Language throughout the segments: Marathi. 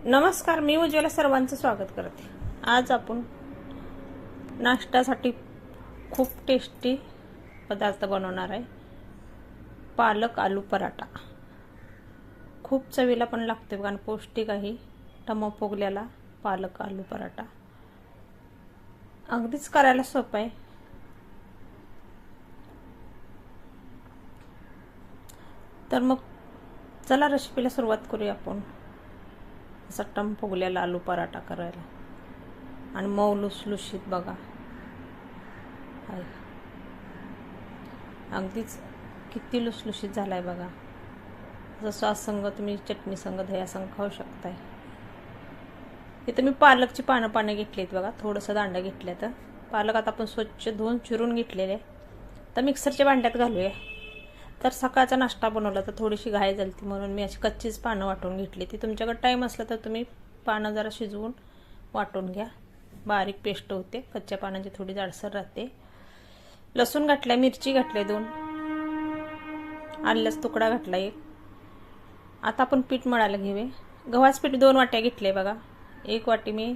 नमस्कार, मी उज्ज्वला सर्वांचं स्वागत करते। आज आपण नाश्त्यासाठी खूप टेस्टी पदार्थ बनवणार आहे। पालक आलू पराठा खूप चवीला पण लागते आणि पौष्टिक आहे। टम्म फुगल्याला पालक आलू पराठा अगदीच करायला सोपं आहे। तर मग चला रेसिपीला सुरुवात करूया आपण। असा टम्म फुगलेला आलू पराठा करायला आणि मऊ लुसलुशीत बघा, अगदीच किती लुसलुशीत झालाय बघा। जसं संग तुम्ही चटणी संग दह्या संग खाऊ शकताय। इथे मी पालकची पानं घेतलीत बघा, थोडंसं दांडा घेतल्या। तर पालक आता आपण स्वच्छ धुवून चिरून घेतलेले, तर मिक्सरच्या भांड्यात घालूया। तर सकाळचा नाश्ता बनवला तर थोडीशी घाई झाली म्हणून मी अशी कच्चीच पानं वाटून घेतली। ती तुमच्याकडे टाइम असला तर तुम्ही पानं जरा शिजवून वाटून घ्या, बारीक पेस्ट होते। कच्च्या पानांची थोडी जाडसर राहते। लसूण घातला, मिरची घातले 2, आल्याचा तुकडा घातला 1। आता आपण पीठ मळायला घेऊया। गव्हाचं पीठ 2 वाट्या घेतले बघा। 1 वाटी मी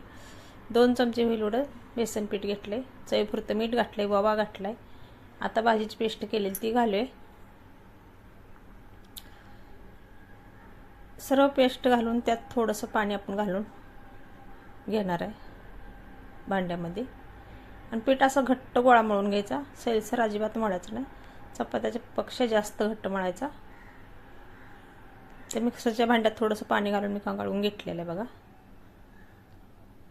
2 चमचे होईल एवढं बेसन पीठ घेतले। चवीपुरतं मीठ घातले, ओवा घातलाय। आता भाजीची पेस्ट केलेली ती घालूया। सर्व पेस्ट घालून त्यात थोडंसं पाणी आपण घालून घेणार आहे भांड्यामध्ये। आणि पीठ असं घट्ट गोळा मळून घ्यायचा, सैलसर अजिबात मळायचं नाही। चपात्याच्या पेक्षा जास्त घट्ट मळायचा। त्या मिक्सरच्या भांड्यात थोडंसं पाणी घालून मी गाळून घेतलेलं आहे बघा।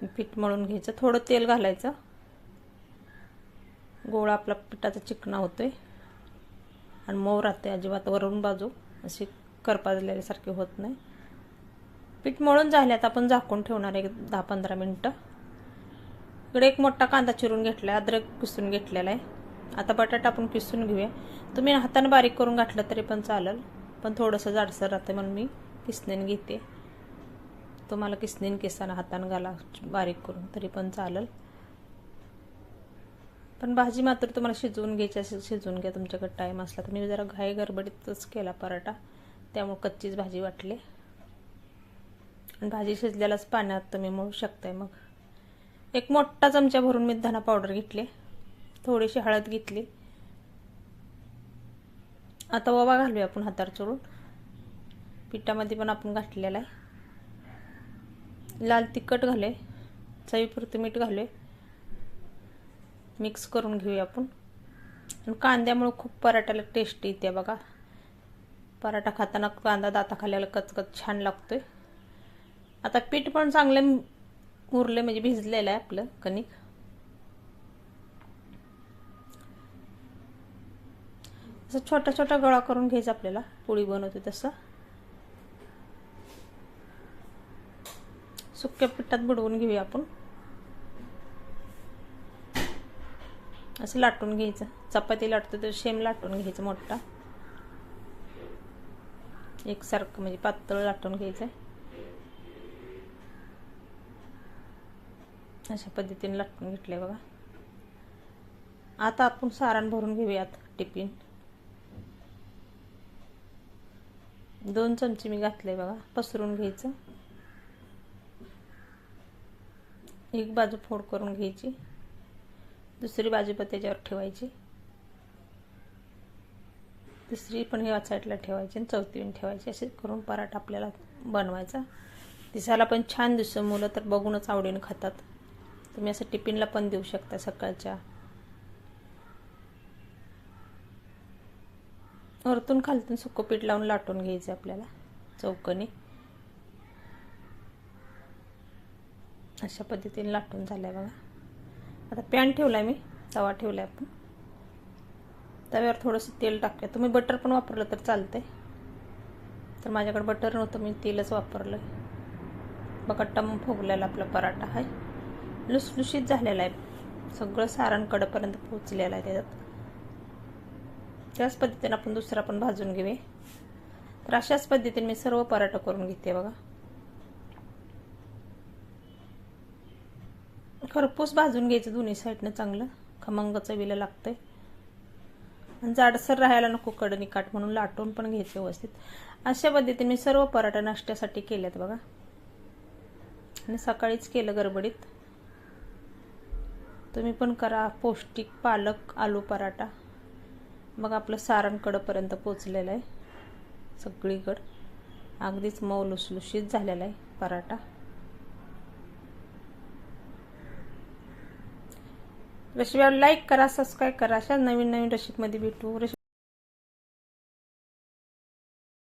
पीठ मळून घ्यायचं, थोडं तेल घालायचं। गोळा आपला पिठाचा चिकना होतोय आणि मऊ राहते, अजिबात वरून बाजू अशी करपाजल्यासारखी होत नाही। पीठ मळून झाल्यात आपण झाकून ठेवणार आहे 10-15 मिनिटं। इकडे एक मोठा कांदा चिरून घेतला, अद्रक किसून घेतलेला आहे। आता बटाटा आपण किसून घेऊया। तुम्ही हाताने बारीक करून घातलं तरी पण चालेल, पण थोडंसं जाडसर राहते म्हणून मी किसणीने घेते। तुम्हाला किसणीने किसाना हाताने घाला बारीक करून तरी पण चालेल, पण भाजी मात्र तुम्हाला शिजवून घ्यायची असेल शिजवून घ्या तुमच्याकडे टाइम असला तर। मी जरा घाई गडबडीतच केला पराठा, त्यामुळे कच्चीच भाजी वाटली। आणि भाजी शिजल्यालाच पाण्यात तुम्ही मळू शकताय। मग 1 मोठा चमचा भरून मी धना पावडर घेतली, थोडीशी हळद घेतली। आता ओवा घालूया आपण हातावर चोळून। पिठामध्ये पण आपण घातलेला आहे। लाल तिखट घाले, चवीपुरतं मीठ घालूया, मिक्स करून घेऊया आपण। आणि कांद्यामुळे खूप पराठ्याला टेस्ट येते बघा। पराठा खाताना कांदा दाताखाली कचकच छान लागतोय। आता पीठ पण चांगले मुरले म्हणजे भिजलेलं आहे आपलं कणिक। असं छोटा छोटा गोळा करून घ्यायचा आपल्याला, पोळी बनवते तसं। सुक्या पिठात बुडवून घेऊया आपण। असं लाटून घ्यायचं, चपाती लाटतो तर सेम लाटून घ्यायचं मोठा एकसारखं, म्हणजे पातळ लाटून घ्यायचं। अशा पद्धतीने लाटून घेतले बघा। आता आपण सारण भरून घेऊयात टिफिन। 2 चमचे मी घातले बघा, पसरून घ्यायचं। एक बाजू फोड करून घ्यायची, दुसरी बाजू पण त्याच्यावर ठेवायची, तिसरी पण ह्या साईडला ठेवायची आणि चौथी पण ठेवायची। असे करून पराठा आपल्याला बनवायचा। दिसायला पण छान दिसतं, मुलं तर बघूनच आवडीने खातात। तुम्ही असं टिफिनला पण देऊ शकता सकाळच्या। वरतून खालतून सुकं पीठ लावून लाटून घ्यायचं आपल्याला चौकोनी। अशा पद्धतीने लाटून झालंय बघा। आता पॅन ठेवलाय मी, तवा ठेवलाय आपण। तव्यावर थोडंसं तेल टाकूया, तुम्ही बटर पण वापरलं तर चालतंय। तर माझ्याकडे बटर नव्हतं, मी तेलच वापरलं। बघा टम्म फुगलेला आपला पराठा आहे, लुसलुशीत झालेला आहे। सगळं सारण कडेपर्यंत पोचलेलं आहे त्याच्यात। त्याच पद्धतीने आपण दुसरा पण भाजून घेऊया। तर अशाच पद्धतीने मी सर्व पराठा करून घेते बघा। खरपूस भाजून घ्यायचं दोन्ही साईडनं, चांगलं खमंग चवीला लागतंय। आणि जाडसर राहायला नको कडनिकाट, म्हणून लाटून पण घ्यायचं व्यवस्थित। अशा पद्धतीने मी सर्व पराठा नाश्त्यासाठी केलेत बघा। आणि सकाळीच केलं गडबडीत. तुम्ही पण करा पौष्टिक पालक आलू पराठा. मग आपलं सारण कडेपर्यंत पोचलेलं आहे सगळीकडं. अगदीच मऊ लुसलुशीत झालेला आहे पराठा. रेसिपीला लाईक करा, सबस्क्राईब करा. अशा नवीन नवीन रेसिपीमध्ये भेटू.